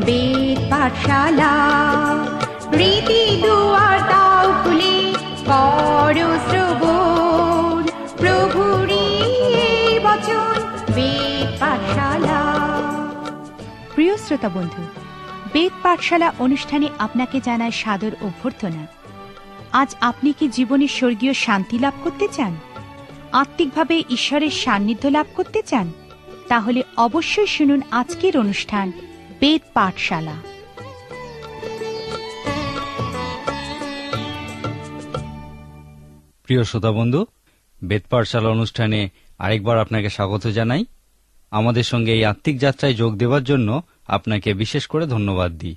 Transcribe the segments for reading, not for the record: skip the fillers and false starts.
বেদ পাঠশালা। রীতি দুয়ার দাও খুলে করো শ্রবণ, প্রভুরই বচন বেদ পাঠশালা। প্রিয় শ্রোতা বন্ধু, বেদ পাঠশালা অনুষ্ঠানে আপনাকে জানায় সাদর অভ্যর্থনা। আজ আপনি কি জীবনে স্বর্গীয় শান্তি লাভ করতে চান, আত্মিকভাবে ঈশ্বরের সান্নিধ্য লাভ করতে চান? তাহলে অবশ্যই শুনুন আজকের অনুষ্ঠান বেদ পাঠশালা। প্রিয় শ্রোতা বন্ধু, বেদ পাঠশালা অনুষ্ঠানে আরেকবার আপনাকে স্বাগত জানাই। আমাদের সঙ্গে এই আত্মিক যাত্রায় যোগ দেওয়ার জন্য আপনাকে বিশেষ করে ধন্যবাদ দিই।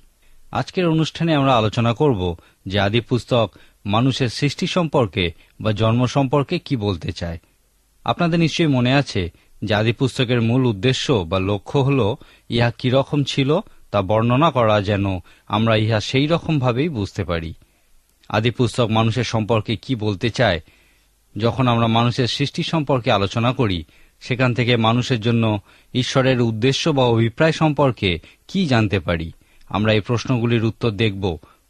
আজকের অনুষ্ঠানে আমরা আলোচনা করব যে আদি পুস্তক মানুষের সৃষ্টি সম্পর্কে বা জন্ম সম্পর্কে কি বলতে চায়। আপনাদের নিশ্চয়ই মনে আছে যে আদি পুস্তকের মূল উদ্দেশ্য বা লক্ষ্য হল ইহা কিরকম ছিল তা বর্ণনা করা, যেন আমরা ইহা সেই রকম ভাবেই বুঝতে পারি। আদি পুস্তক মানুষের সম্পর্কে কি বলতে চায়? যখন আমরা মানুষের সৃষ্টি সম্পর্কে আলোচনা করি, সেখান থেকে মানুষের জন্য ঈশ্বরের উদ্দেশ্য বা অভিপ্রায় সম্পর্কে কি জানতে পারি? আমরা এই প্রশ্নগুলির উত্তর দেখব,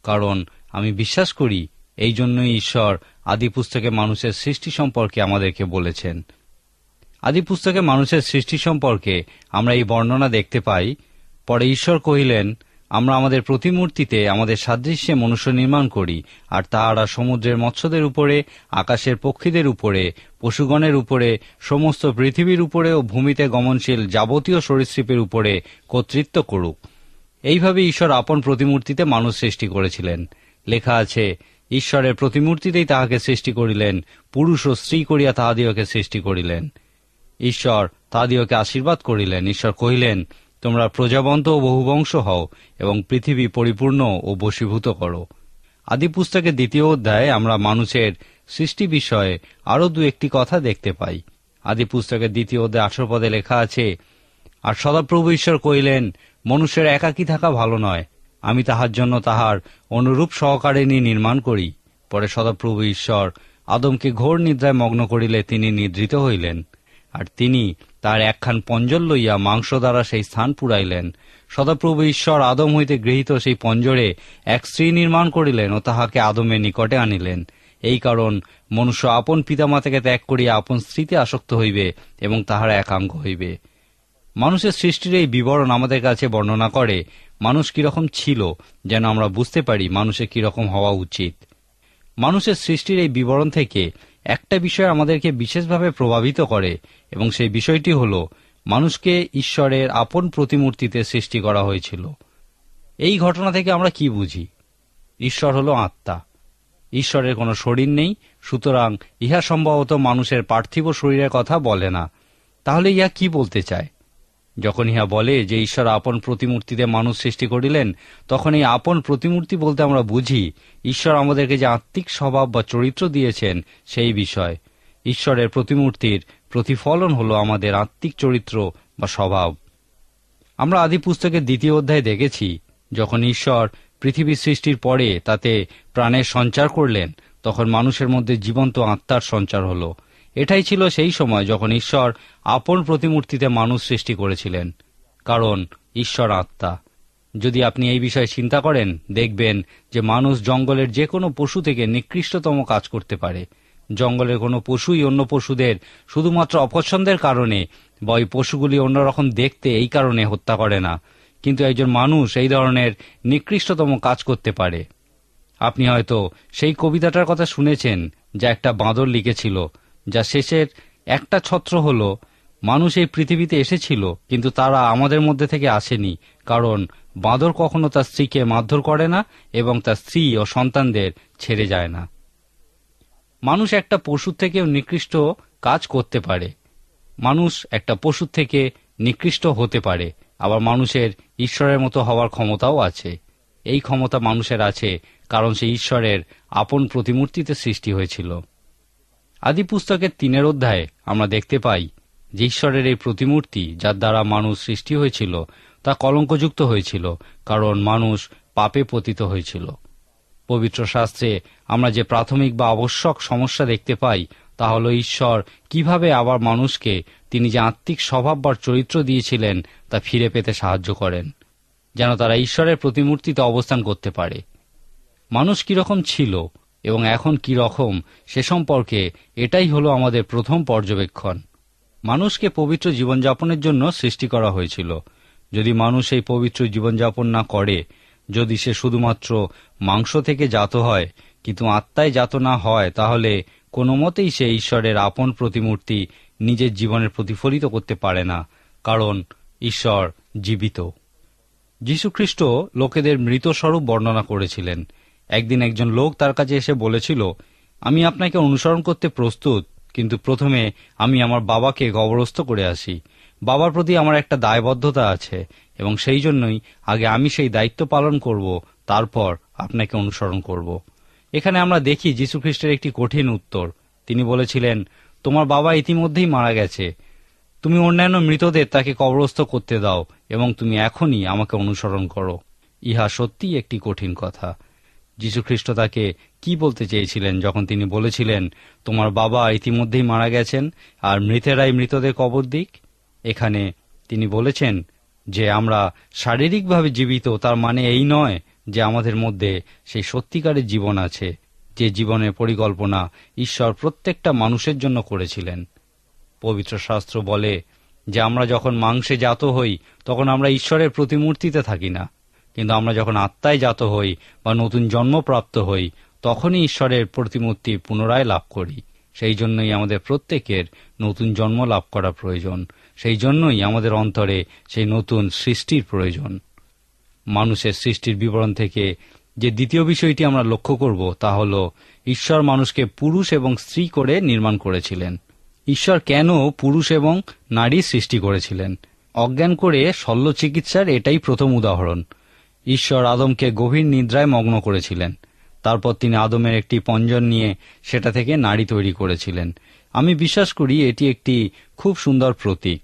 কারণ আমি বিশ্বাস করি এই জন্যই ঈশ্বর আদি পুস্তকে মানুষের সৃষ্টি সম্পর্কে আমাদেরকে বলেছেন। আদি পুস্তকে মানুষের সৃষ্টি সম্পর্কে আমরা এই বর্ণনা দেখতে পাই। পরে ঈশ্বর কহিলেন, আমরা আমাদের প্রতিমূর্তিতে আমাদের সাদৃশ্যে মনুষ্য নির্মাণ করি, আর তাহারা সমুদ্রের মৎস্যদের উপরে, আকাশের পক্ষীদের উপরে, পশুগণের উপরে, সমস্ত পৃথিবীর উপরে ও ভূমিতে গমনশীল যাবতীয় সরীসৃপের উপরে কর্তৃত্ব করুক। এইভাবে ঈশ্বর আপন প্রতিমূর্তিতে মানুষ সৃষ্টি করেছিলেন। লেখা আছে, ঈশ্বরের প্রতিমূর্তিতেই তাহাকে সৃষ্টি করিলেন, পুরুষ ও স্ত্রী করিয়া তাহাদিওকে সৃষ্টি করিলেন। ঈশ্বর তাহাদিওকে আশীর্বাদ করিলেন। ঈশ্বর কহিলেন, তোমরা প্রজাবন্ত ও বহুবংশ হও এবং পৃথিবী পরিপূর্ণ ও বশীভূত করো। আদি পুস্তকের 2য় অধ্যায়ে আমরা মানুষের সৃষ্টি বিষয়ে আরও 2-1টি কথা দেখতে পাই। আদি পুস্তকের 2য় অধ্যায় 18 পদে লেখা আছে, আর সদাপ্রভু ঈশ্বর কহিলেন, মনুষ্যের একাকী থাকা ভালো নয়, আমি তাহার জন্য তাহার অনুরূপ সহকারিণী নির্মাণ করি। পরে সদাপ্রভু ঈশ্বর আদমকে ঘোর নিদ্রায় মগ্ন করিলে তিনি নিদ্রিত হইলেন, আর তিনি তার একখান পঞ্জর লইয়া মাংস দ্বারা সেই স্থান পুরাইলেন। সদাপ্রভু ঈশ্বর আদম হইতে গৃহীত সেই পঞ্জরে এক স্ত্রী নির্মাণ করিলেন ও তাহাকে আদমের নিকটে আনিলেন। এই কারণ মনুষ্য আপন পিতামাতাকে ত্যাগ করিয়া আপন স্ত্রীতে আসক্ত হইবে এবং তাহারা একাঙ্গ হইবে। মানুষের সৃষ্টির এই বিবরণ আমাদের কাছে বর্ণনা করে মানুষ কিরকম ছিল, যেন আমরা বুঝতে পারি মানুষের কিরকম হওয়া উচিত। মানুষের সৃষ্টির এই বিবরণ থেকে একটা বিষয় আমাদেরকে বিশেষভাবে প্রভাবিত করে, এবং সেই বিষয়টি হল মানুষকে ঈশ্বরের আপন প্রতিমূর্তিতে সৃষ্টি করা হয়েছিল। এই ঘটনা থেকে আমরা কি বুঝি? ঈশ্বর হল আত্মা, ঈশ্বরের কোনো শরীর নেই, সুতরাং ইহা সম্ভবত মানুষের পার্থিব শরীরের কথা বলে না। তাহলে ইহা কি বলতে চায়? যখন ইহা বলে যে ঈশ্বর আপন প্রতিমূর্তিতে মানুষ সৃষ্টি করিলেন, তখন এই আপন প্রতিমূর্তি বলতে আমরা বুঝি ঈশ্বর আমাদেরকে যে আত্মিক স্বভাব বা চরিত্র দিয়েছেন সেই বিষয়। ঈশ্বরের প্রতিমূর্তির প্রতিফলন হল আমাদের আত্মিক চরিত্র বা স্বভাব। আমরা আদি পুস্তকের 2য় অধ্যায়ে দেখেছি, যখন ঈশ্বর পৃথিবী সৃষ্টির পরে তাতে প্রাণের সঞ্চার করলেন, তখন মানুষের মধ্যে জীবন্ত আত্মার সঞ্চার হল। এটাই ছিল সেই সময় যখন ঈশ্বর আপন প্রতিমূর্তিতে মানুষ সৃষ্টি করেছিলেন, কারণ ঈশ্বর আত্মা। যদি আপনি এই বিষয়ে চিন্তা করেন, দেখবেন যে মানুষ জঙ্গলের যে কোনো পশু থেকে নিকৃষ্টতম কাজ করতে পারে। জঙ্গলের কোনো পশুই অন্য পশুদের শুধুমাত্র অপছন্দের কারণে বা ওই পশুগুলি অন্যরকম দেখতে এই কারণে হত্যা করে না, কিন্তু একজন মানুষ এই ধরনের নিকৃষ্টতম কাজ করতে পারে। আপনি হয়তো সেই কবিতাটার কথা শুনেছেন যা একটা বাঁদর লিখেছিল, যা শেষের একটা ছত্র হল, মানুষ এই পৃথিবীতে এসেছিল কিন্তু তারা আমাদের মধ্যে থেকে আসেনি, কারণ বাঁদর কখনো তার স্ত্রীকে মারধর করে না এবং তার স্ত্রী ও সন্তানদের ছেড়ে যায় না। মানুষ একটা পশুর থেকেও নিকৃষ্ট কাজ করতে পারে, মানুষ একটা পশুর থেকে নিকৃষ্ট হতে পারে, আবার মানুষের ঈশ্বরের মতো হওয়ার ক্ষমতাও আছে। এই ক্ষমতা মানুষের আছে কারণ সে ঈশ্বরের আপন প্রতিমূর্তিতে সৃষ্টি হয়েছিল। আদি পুস্তকের 3 অধ্যায়ে আমরা দেখতে পাই যে ঈশ্বরের এই প্রতিমূর্তি যার দ্বারা মানুষ সৃষ্টি হয়েছিল তা কলঙ্কযুক্ত হয়েছিল, কারণ মানুষ পাপে পতিত হয়েছিল। পবিত্র শাস্ত্রে আমরা যে প্রাথমিক বা আবশ্যক সমস্যা দেখতে পাই তা হল ঈশ্বর কিভাবে আবার মানুষকে তিনি যে আত্মিক স্বভাব বা চরিত্র দিয়েছিলেন তা ফিরে পেতে সাহায্য করেন। যেন তারা ঈশ্বরের প্রতিমূর্তিতে অবস্থান করতে পারে। মানুষ কিরকম ছিল এবং এখন কি রকম সে সম্পর্কে এটাই হলো আমাদের প্রথম পর্যবেক্ষণ। মানুষকে পবিত্র জীবনযাপনের জন্য সৃষ্টি করা হয়েছিল। যদি মানুষ এই পবিত্র জীবনযাপন না করে, যদি সে শুধুমাত্র মাংস থেকে জাত হয় কিন্তু আত্মায় জাত না হয়, তাহলে কোনো মতেই সে ঈশ্বরের আপন প্রতিমূর্তি নিজের জীবনে প্রতিফলিত করতে পারে না, কারণ ঈশ্বর জীবিত। যীশুখ্রিস্ট লোকেদের মৃত স্বরূপ বর্ণনা করেছিলেন। একদিন একজন লোক তার কাছে এসে বলেছিল, আমি আপনাকে অনুসরণ করতে প্রস্তুত, কিন্তু প্রথমে আমি আমার বাবাকে কবরস্থ করে আসি। বাবার প্রতি আমার একটা দায়বদ্ধতা আছে এবং সেই জন্যই আগে আমি সেই দায়িত্ব পালন করব, তারপর আপনাকে অনুসরণ করব। এখানে আমরা দেখি যীশুখ্রিস্টের একটি কঠিন উত্তর। তিনি বলেছিলেন, তোমার বাবা ইতিমধ্যেই মারা গেছে, তুমি অন্যান্য মৃতদের তাকে কবরস্থ করতে দাও এবং তুমি এখনই আমাকে অনুসরণ করো। ইহা সত্যিই একটি কঠিন কথা। যীশুখ্রিস্ট তাকে কি বলতে চেয়েছিলেন যখন তিনি বলেছিলেন, তোমার বাবা ইতিমধ্যেই মারা গেছেন আর মৃতেরাই মৃতদের কবর দিক? এখানে তিনি বলেছেন যে আমরা শারীরিকভাবে জীবিত, তার মানে এই নয় যে আমাদের মধ্যে সেই সত্যিকারের জীবন আছে, যে জীবনের পরিকল্পনা ঈশ্বর প্রত্যেকটা মানুষের জন্য করেছিলেন। পবিত্র শাস্ত্র বলে যে আমরা যখন মাংসে জাত হই তখন আমরা ঈশ্বরের প্রতিমূর্তিতে থাকি না, কিন্তু আমরা যখন আত্মায় জাত হই বা নতুন জন্মপ্রাপ্ত হই তখনই ঈশ্বরের প্রতিমূর্তি পুনরায় লাভ করি। সেই জন্যই আমাদের প্রত্যেকের নতুন জন্ম লাভ করা প্রয়োজন। সেই জন্যই আমাদের অন্তরে সেই নতুন সৃষ্টির প্রয়োজন। মানুষের সৃষ্টির বিবরণ থেকে যে দ্বিতীয় বিষয়টি আমরা লক্ষ্য করব তা হল, ঈশ্বর মানুষকে পুরুষ এবং স্ত্রী করে নির্মাণ করেছিলেন। ঈশ্বর কেন পুরুষ এবং নারী সৃষ্টি করেছিলেন? অজ্ঞান করে শল্য চিকিৎসার এটাই প্রথম উদাহরণ। ঈশ্বর আদমকে গভীর নিদ্রায় মগ্ন করেছিলেন। তারপর তিনি আদমের একটি পঞ্জন নিয়ে সেটা থেকে নারী তৈরি করেছিলেন। আমি বিশ্বাস করি এটি একটি খুব সুন্দর প্রতীক।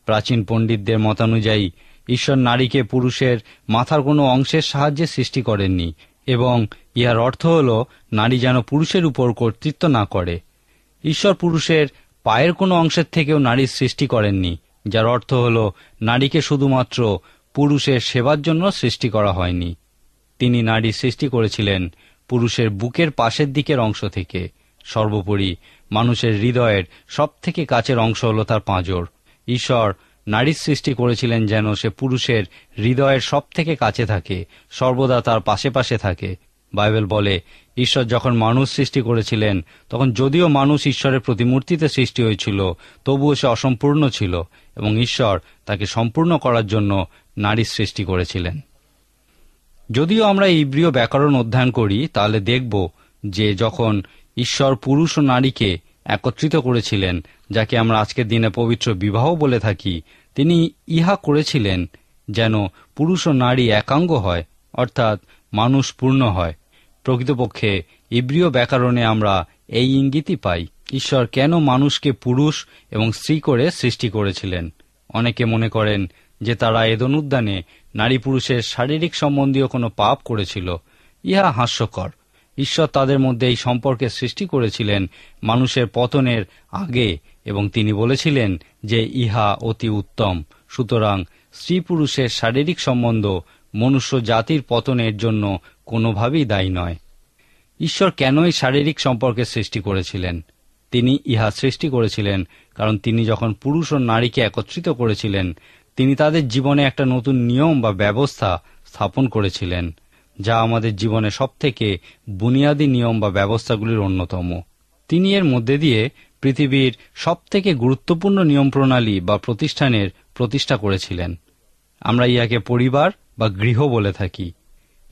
প্রাচীন পণ্ডিতদের মতানুযায়ী ঈশ্বর নারীকে পুরুষের মাথার কোনো অংশের সাহায্যে সৃষ্টি করেননি, এবং ইহার অর্থ হল নারী যেন পুরুষের উপর কর্তৃত্ব না করে। ঈশ্বর পুরুষের পায়ের কোনো অংশের থেকেও নারীর সৃষ্টি করেননি, যার অর্থ হল নারীকে শুধুমাত্র পুরুষের সেবার জন্য সৃষ্টি করা হয়নি। তিনি নারী সৃষ্টি করেছিলেন পুরুষের বুকের পাশের দিকের অংশ থেকে। সর্বোপরি মানুষের হৃদয়ের সব থেকে কাছের অংশ হল তার পাঁজর। ঈশ্বর নারীর সৃষ্টি করেছিলেন যেন সে পুরুষের হৃদয়ের সব থেকে কাছে থাকে, সর্বদা তার পাশে পাশে থাকে। বাইবেল বলে, ঈশ্বর যখন মানুষ সৃষ্টি করেছিলেন তখন যদিও মানুষ ঈশ্বরের প্রতিমূর্তিতে সৃষ্টি হয়েছিল, তবুও সে অসম্পূর্ণ ছিল এবং ঈশ্বর তাকে সম্পূর্ণ করার জন্য নারীর সৃষ্টি করেছিলেন। যদিও আমরা ইব্রিয় ব্যাকরণ অধ্যয়ন করি, তাহলে দেখব যে যখন ঈশ্বর পুরুষ ও নারীকে একত্রিত করেছিলেন, যাকে আমরা আজকের দিনে পবিত্র বিবাহ বলে থাকি, তিনি ইহা করেছিলেন যেন পুরুষ ও নারী একাঙ্গ হয়, অর্থাৎ মানুষ পূর্ণ হয়। প্রকৃতপক্ষে ইব্রিয় ব্যাকরণে আমরা এই ইঙ্গিতই পাই। ঈশ্বর কেন মানুষকে পুরুষ এবং স্ত্রী করে সৃষ্টি করেছিলেন? অনেকে মনে করেন যে তারা এদন উদ্যানে নারী পুরুষের শারীরিক সম্বন্ধীয় কোনো পাপ করেছিল। ইহা হাস্যকর। ঈশ্বর তাদের মধ্যে এই সম্পর্কের সৃষ্টি করেছিলেন মানুষের পতনের আগে, এবং তিনি বলেছিলেন যে ইহা অতি উত্তম। সুতরাং স্ত্রী পুরুষের শারীরিক সম্বন্ধ মনুষ্য জাতির পতনের জন্য কোনোভাবেই দায়ী নয়। ঈশ্বর কেন এই শারীরিক সম্পর্কের সৃষ্টি করেছিলেন? তিনি ইহা সৃষ্টি করেছিলেন কারণ তিনি যখন পুরুষ ও নারীকে একত্রিত করেছিলেন, তিনি তাদের জীবনে একটা নতুন নিয়ম বা ব্যবস্থা স্থাপন করেছিলেন, যা আমাদের জীবনে সবথেকে বুনিয়াদী নিয়ম বা ব্যবস্থাগুলির অন্যতম। তিনি এর মধ্যে দিয়ে পৃথিবীর সবথেকে গুরুত্বপূর্ণ নিয়ম প্রণালী বা প্রতিষ্ঠানের প্রতিষ্ঠা করেছিলেন। আমরা ইহাকে পরিবার বা গৃহ বলে থাকি।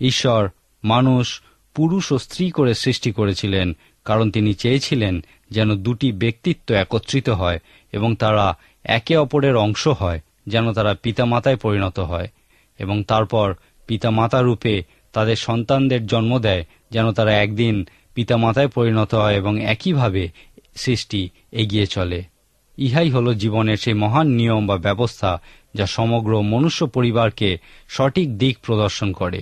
ঈশ্বর মানুষ পুরুষ ও স্ত্রী করে সৃষ্টি করেছিলেন কারণ তিনি চেয়েছিলেন যেন দুটি ব্যক্তিত্ব একত্রিত হয় এবং তারা একে অপরের অংশ হয়, যেন তারা পিতামাতায় পরিণত হয় এবং তারপর পিতামাতা রূপে তাদের সন্তানদের জন্ম দেয়, যেন তারা একদিন পিতামাতায় পরিণত হয় এবং একইভাবে সৃষ্টি এগিয়ে চলে। ইহাই হল জীবনের সেই মহান নিয়ম বা ব্যবস্থা যা সমগ্র মনুষ্য পরিবারকে সঠিক দিক প্রদর্শন করে।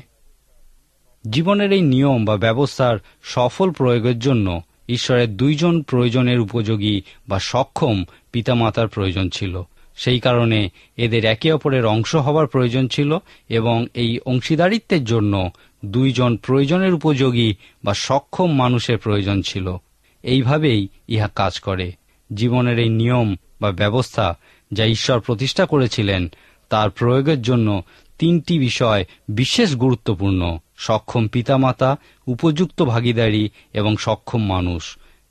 জীবনের এই নিয়ম বা ব্যবস্থার সফল প্রয়োগের জন্য ঈশ্বরের দুইজন প্রয়োজনের উপযোগী বা সক্ষম পিতামাতার প্রয়োজন ছিল। সেই কারণে এদের একে অপরের অংশ হবার প্রয়োজন ছিল এবং এই অংশীদারিত্বের জন্য দুইজন প্রয়োজনের উপযোগী বা সক্ষম মানুষের প্রয়োজন ছিল। এইভাবেই ইহা কাজ করে। জীবনের এই নিয়ম বা ব্যবস্থা যা ঈশ্বর প্রতিষ্ঠা করেছিলেন তার প্রয়োগের জন্য তিনটি বিষয় বিশেষ গুরুত্বপূর্ণ: সক্ষম পিতামাতা, উপযুক্ত ভাগীদারি এবং সক্ষম মানুষ।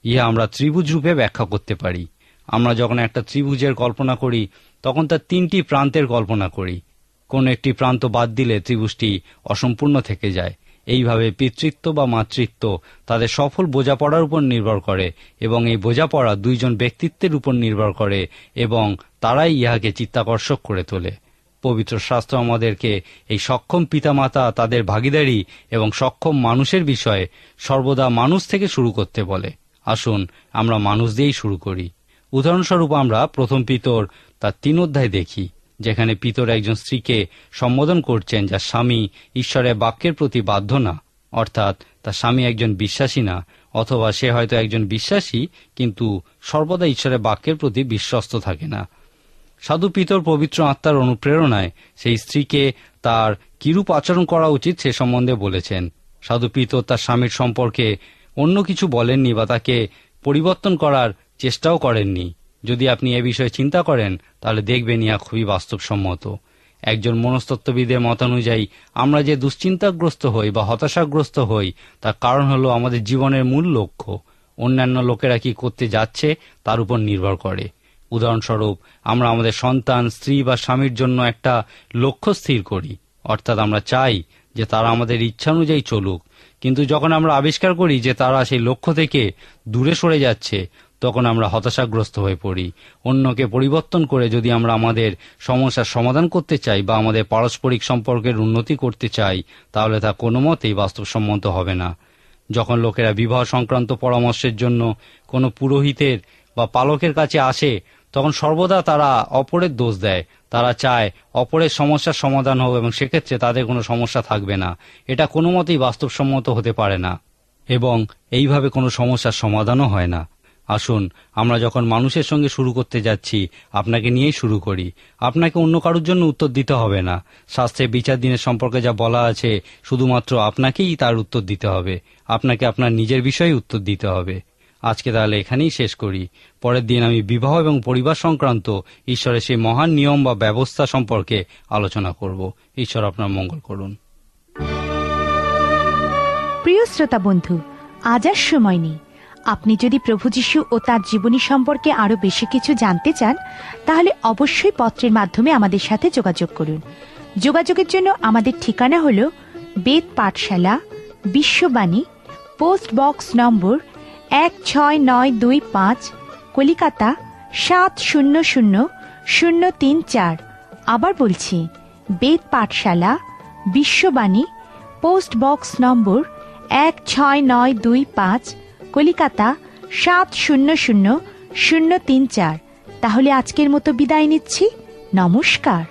ইহা আমরা ত্রিভুজ রূপে ব্যাখ্যা করতে পারি। আমরা যখন একটা ত্রিভুজের কল্পনা করি তখন তার তিনটি প্রান্তের কল্পনা করি। কোন একটি প্রান্ত বাদ দিলে ত্রিভুজটি অসম্পূর্ণ থেকে যায়। এইভাবে পিতৃত্ব বা মাতৃত্ব তাদের সফল বোঝাপড়ার উপর নির্ভর করে এবং এই বোঝাপড়া দুইজন ব্যক্তিত্বের উপর নির্ভর করে এবং তারাই ইহাকে চিত্তাকর্ষক করে তোলে। পবিত্র শাস্ত্র আমাদেরকে এই সক্ষম পিতামাতা, তাদের ভাগীদারি এবং সক্ষম মানুষের বিষয়ে সর্বদা মানুষ থেকে শুরু করতে বলে। আসুন আমরা মানুষ দিয়েই শুরু করি। উদাহরণস্বরূপ আমরা প্রথম পিতর তার 3 অধ্যায় দেখি, যেখানে পিতর একজন স্ত্রীকে সম্বোধন করছেন যার স্বামী ঈশ্বরের বাক্যের প্রতি বাধ্য না, অর্থাৎ তার স্বামী একজন বিশ্বাসী না, অথবা সে হয়তো একজন বিশ্বাসী কিন্তু সর্বদা ঈশ্বরের বাক্যের প্রতি বিশ্বস্ত থাকে না। সাধু পিতর পবিত্র আত্মার অনুপ্রেরণায় সেই স্ত্রীকে তার কিরূপ আচরণ করা উচিত সে সম্বন্ধে বলেছেন। সাধু পিতর তার স্বামীর সম্পর্কে অন্য কিছু বলেননি বা তাকে পরিবর্তন করার চেষ্টাও করেননি। যদি আপনি এ বিষয়ে চিন্তা করেন তাহলে দেখবেন ইহা খুবই বাস্তবসম্মত। একজন মনস্তত্ত্ববিদের মতানুযায়ী আমরা যে দুশ্চিন্তাগ্রস্ত হই বা হতাশাগ্রস্ত হই তার কারণ হলো আমাদের জীবনের মূল লক্ষ্য অন্যান্য লোকেরা কি করতে যাচ্ছে তার উপর নির্ভর করে। উদাহরণস্বরূপ, আমরা আমাদের সন্তান, স্ত্রী বা স্বামীর জন্য একটা লক্ষ্য স্থির করি, অর্থাৎ আমরা চাই যে তারা আমাদের ইচ্ছানুযায়ী চলুক। কিন্তু যখন আমরা আবিষ্কার করি যে তারা সেই লক্ষ্য থেকে দূরে সরে যাচ্ছে, তখন আমরা হতাশাগ্রস্ত হয়ে পড়ি। অন্যকে পরিবর্তন করে যদি আমরা আমাদের সমস্যার সমাধান করতে চাই বা আমাদের পারস্পরিক সম্পর্কের উন্নতি করতে চাই, তাহলে তা কোনো মতেই বাস্তবসম্মত হবে না। যখন লোকেরা বিবাহ সংক্রান্ত পরামর্শের জন্য কোনো পুরোহিতের বা পালকের কাছে আসে, তখন সর্বদা তারা অপরের দোষ দেয়। তারা চায় অপরের সমস্যার সমাধান হোক এবং সেক্ষেত্রে তাদের কোনো সমস্যা থাকবে না। এটা কোনো মতেই বাস্তবসম্মত হতে পারে না এবং এইভাবে কোনো সমস্যার সমাধানও হয় না। আসুন আমরা যখন মানুষের সঙ্গে শুরু করতে যাচ্ছি, আপনাকে নিয়েই শুরু করি। আপনাকে অন্য কারোর জন্য উত্তর দিতে হবে না। শাস্ত্রে বিচার দিনের সম্পর্কে যা বলা আছে, শুধুমাত্র আপনাকেই তার উত্তর দিতে হবে। আপনাকে আপনার নিজের বিষয়ে উত্তর দিতে হবে। আজকে তাহলে এখানেই শেষ করি। পরের দিন আমি বিবাহ এবং পরিবার সংক্রান্ত ঈশ্বরের সেই মহান নিয়ম বা ব্যবস্থা সম্পর্কে আলোচনা করব। ঈশ্বর আপনার মঙ্গল করুন। প্রিয় শ্রোতা বন্ধু, আজ আর সময় নেই। আপনি যদি প্রভু যীশু ও তার জীবনী সম্পর্কে আরো বেশি কিছু জানতে চান, তাহলে অবশ্যই পত্রের মাধ্যমে আমাদের সাথে যোগাযোগ করুন। যোগাযোগের জন্য আমাদের ঠিকানা হল বেদ পাঠশালা, বিশ্ববাণী, পোস্ট বক্স নম্বর 16925, কলিকাতা 700034। আবার বলছি, বেদ পাঠশালা, বিশ্ববাণী, পোস্ট বক্স নম্বর 16925, কলিকাতা 700034। তাহলে আজকের মতো বিদায় নিচ্ছি। নমস্কার।